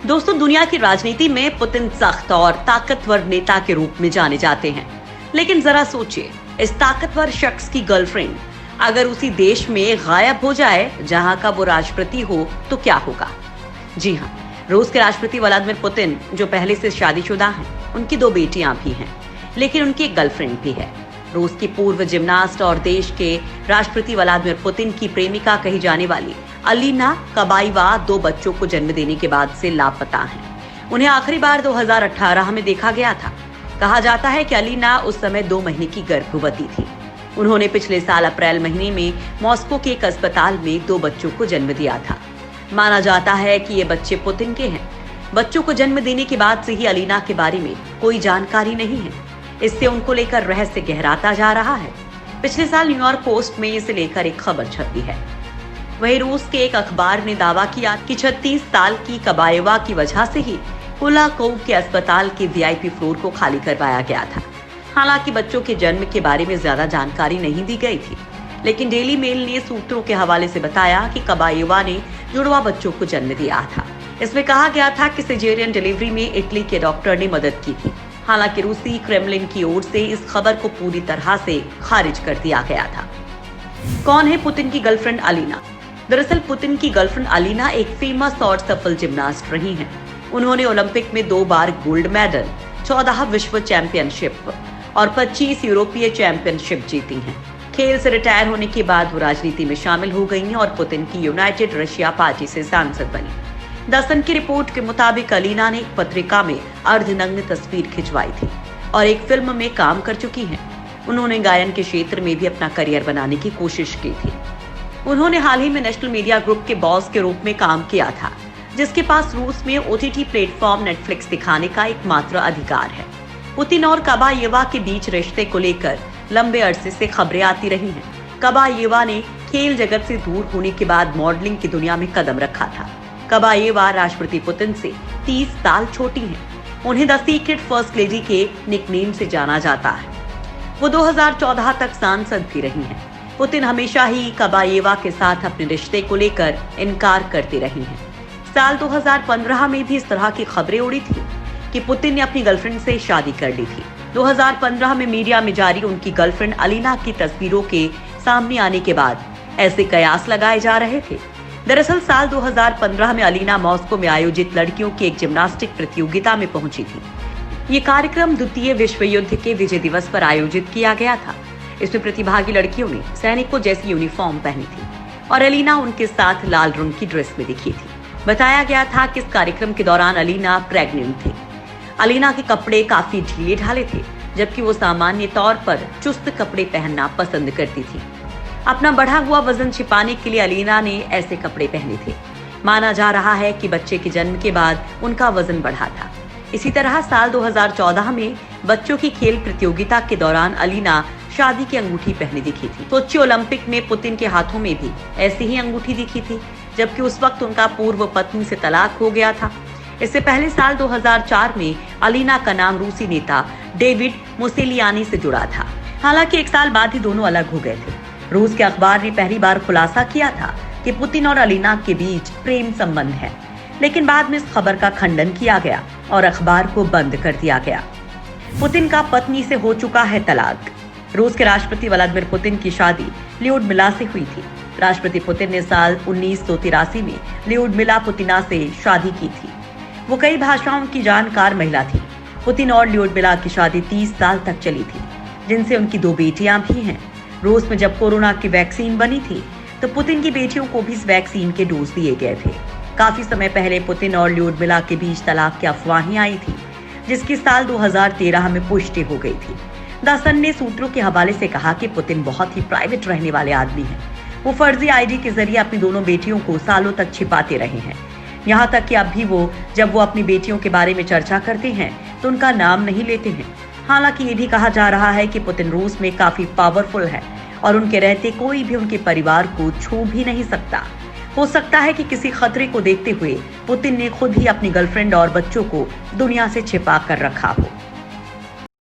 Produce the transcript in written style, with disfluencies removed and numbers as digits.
दोस्तों, दुनिया की राजनीति में पुतिन सख्त और ताकतवर नेता के रूप में जाने जाते हैं। लेकिन जरा सोचिए, इस ताकतवर शख्स की गर्लफ्रेंड अगर उसी देश में गायब हो जाए जहां का वो राष्ट्रपति हो तो क्या होगा? जी हाँ, रूस के राष्ट्रपति व्लादिमीर पुतिन जो पहले से शादीशुदा हैं, उनकी 2 बेटियां भी हैं, लेकिन उनकी एक गर्लफ्रेंड भी है। रूस की पूर्व जिम्नास्ट और देश के राष्ट्रपति व्लादिमीर पुतिन की प्रेमिका कही जाने वाली अलीना कबाएवा 2 बच्चों को जन्म देने के बाद से लापता हैं। उन्हें आखिरी बार 2018 में देखा गया था। कहा जाता है कि अलीना उस समय 2 महीने की गर्भवती थी। उन्होंने पिछले साल अप्रैल महीने में मॉस्को के एक अस्पताल में 2 बच्चों को जन्म दिया था। माना जाता है कि ये बच्चे पुतिन के हैं। बच्चों को जन्म देने के बाद से ही अलीना के बारे में कोई जानकारी नहीं है। इससे उनको लेकर रहस्य गहराता जा रहा है। पिछले साल न्यूयॉर्क पोस्ट में इसे लेकर एक खबर छपी है। वहीं रूस के एक अखबार ने दावा किया कि 36 साल की कबाएवा की वजह से ही कुलाकोव के अस्पताल के वीआईपी फ्लोर को खाली करवाया गया था। हालांकि बच्चों के जन्म के बारे में ज्यादा जानकारी नहीं दी गई थी, लेकिन डेली मेल ने सूत्रों के हवाले से बताया कि कबाएवा ने जुड़वा बच्चों को जन्म दिया था। इसमें कहा गया था कि सिजेरियन डिलीवरी में इटली के डॉक्टर ने मदद की थी। हालांकि रूसी क्रेमलिन की ओर से इस खबर को पूरी तरह से खारिज कर दिया गया था। कौन है पुतिन की गर्लफ्रेंड अलीना? दरअसल पुतिन की गर्लफ्रेंड अलीना एक फेमस और सफल जिम्नास्ट रही हैं। उन्होंने ओलंपिक में 2 बार गोल्ड मेडल, 14 विश्व चैंपियनशिप और 25 यूरोपीय चैंपियनशिप जीती हैं। खेल से रिटायर होने के बाद वो राजनीति में शामिल हो गई हैं और पुतिन की यूनाइटेड रशिया पार्टी से सांसद बनी। द सन की रिपोर्ट के मुताबिक अलीना ने एक पत्रिका में अर्धनग्न तस्वीर खिंचवाई थी और एक फिल्म में काम कर चुकी हैं। उन्होंने गायन के क्षेत्र में भी अपना करियर बनाने की कोशिश की थी। उन्होंने हाल ही में नेशनल मीडिया ग्रुप के बॉस के रूप में काम किया था, जिसके पास रूस में ओटीटी प्लेटफॉर्म नेटफ्लिक्स दिखाने का एकमात्र अधिकार है। पुतिन और कबाएवा के बीच रिश्ते को लेकर लंबे अरसे से खबरें आती रही हैं। कबाएवा ने खेल जगत से दूर होने के बाद मॉडलिंग की दुनिया में कदम रखा था। कबाएवा राष्ट्रपति पुतिन से 30 साल छोटी हैं। उन्हें द सीक्रेट फर्स्ट लेडी के निकनेम से जाना जाता है। वो 2014 तक सांसद भी रही हैं। पुतिन हमेशा ही कबाएवा के साथ अपने रिश्ते को लेकर इनकार करती रही हैं। साल 2015 में भी इस तरह की खबरें उड़ी थी कि पुतिन ने अपनी गर्लफ्रेंड से शादी कर ली थी। 2015 में मीडिया में जारी उनकी गर्लफ्रेंड अलीना की तस्वीरों के सामने आने के बाद ऐसे कयास लगाए जा रहे थे। दरअसल साल 2015 में अलीना मॉस्को में आयोजित लड़कियों की एक जिम्नास्टिक प्रतियोगिता में पहुंची थी। ये कार्यक्रम द्वितीय विश्व युद्ध के विजय दिवस पर आयोजित किया गया था। इसमें प्रतिभागी लड़कियों ने सैनिकों जैसी यूनिफॉर्म पहनी थी और अलीना उनके साथ लाल रंग की ड्रेस में दिखी थी। बताया गया था कि इस कार्यक्रम के दौरान अलीना प्रेग्नेंट थी। अलीना के कपड़े काफी ढीले ढाले थे, जबकि वो सामान्य तौर पर चुस्त कपड़े पहनना पसंद करती थी। अपना बढ़ा हुआ वजन छिपाने के लिए अलीना ने ऐसे कपड़े पहने थे। माना जा रहा है कि बच्चे के जन्म के बाद उनका वजन बढ़ा था। इसी तरह साल 2014 में बच्चों की खेल प्रतियोगिता के दौरान अलीना शादी की अंगूठी पहने दिखी थी। सोची ओलंपिक में पुतिन के हाथों में भी ऐसी ही अंगूठी दिखी थी, जबकि उस वक्त उनका पूर्व पत्नी से तलाक हो गया था। इससे पहले साल 2004 में अलीना का नाम रूसी नेता डेविड मुसेलियानी से जुड़ा था। हालांकि 1 साल बाद ही दोनों अलग हो गए थे। रूस के अखबार ने पहली बार खुलासा किया था कि पुतिन और अलीना के बीच प्रेम संबंध है, लेकिन बाद में इस खबर का खंडन किया गया और अखबार को बंद कर दिया गया। पुतिन का पत्नी से हो चुका है तलाक। रूस के राष्ट्रपति व्लादिमीर पुतिन की शादी ल्यूडमिला से हुई थी। राष्ट्रपति पुतिन ने साल 1983 में ल्यूडमिला पुतिना से शादी की थी। वो कई भाषाओं की जानकार महिला थी। पुतिन और ल्यूडमिला की शादी 30 साल तक चली थी, जिनसे उनकी 2 बेटियां भी हैं। रूस में जब कोरोना की वैक्सीन बनी थी तो पुतिन की बेटियों को भी इस वैक्सीन के डोज दिए गए थे। काफी समय पहले पुतिन और ल्यूडमिला के बीच तलाक की अफवाहें आई थी, जिसकी साल 2013 में पुष्टि हो गई थी। द सन ने सूत्रों के हवाले से कहा कि पुतिन बहुत ही प्राइवेट रहने वाले आदमी हैं। वो फर्जी आईडी के जरिए अपनी दोनों बेटियों को सालों तक छिपाते रहे हैं। यहाँ तक कि अब भी जब वो अपनी बेटियों के बारे में चर्चा करते हैं तो उनका नाम नहीं लेते हैं। हालांकि ये भी कहा जा रहा है कि पुतिन रूस में काफी पावरफुल है और उनके रहते कोई भी उनके परिवार को छू भी नहीं सकता। हो सकता है कि किसी खतरे को देखते हुए पुतिन ने खुद ही अपनी गर्लफ्रेंड और बच्चों को दुनिया से छिपा कर रखा हो।